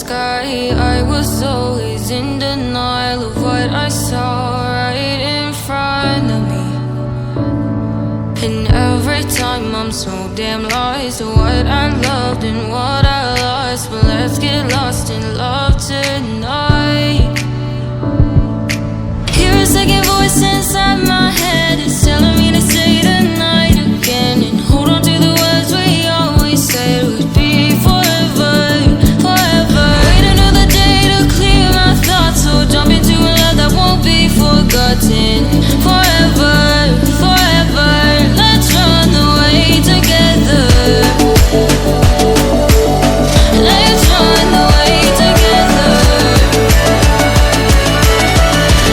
sky. I was always in denial of what I saw right in front of me. And every time I'm so damn lost to what I loved and what I lost. But let's get lost in love tonight. Hear a second voice inside my head. It's telling me to say tonight again. And hold on to the words we always said would be forever, forever. Wait another day to clear my thoughts. So jump into a love that won't be forgotten. Forever, forever. Let's run away together. Let's run away together.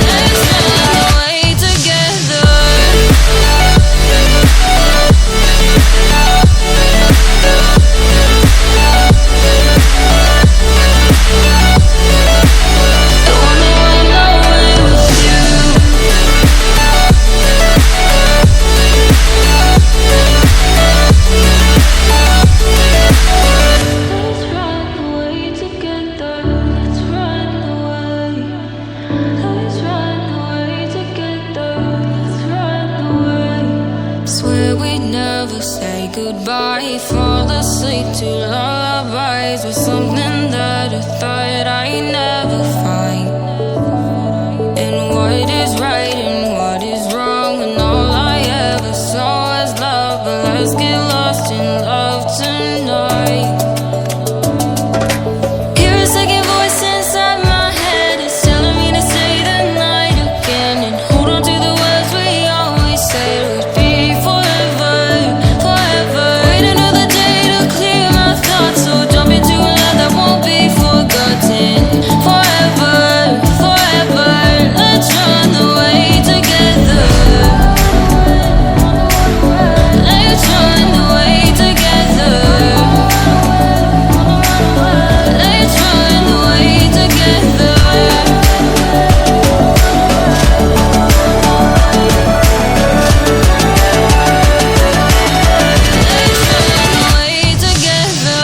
Let's run away together. I wanna run away with you. Let's run away together. Let's run away. Let's run away together. Let's run away. Swear we'd never say goodbye. Fall asleep to lullabies with something that I thought I'd never find. And what is right and what is wrong, and all I ever saw was love. But let's get lost in love tonight. Hear a second voice inside my head. It's telling me to say the night again. And hold on to the words we always said would be forever, forever. Wait another day to clear my thoughts. So jump into a love that won't be forgotten. Forever, forever. Let's run away together. Let's run away together. Let's run away together. Let's run away together.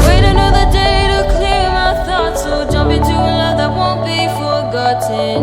Wait another day to clear my thoughts. So jump into a love that won't be forgotten.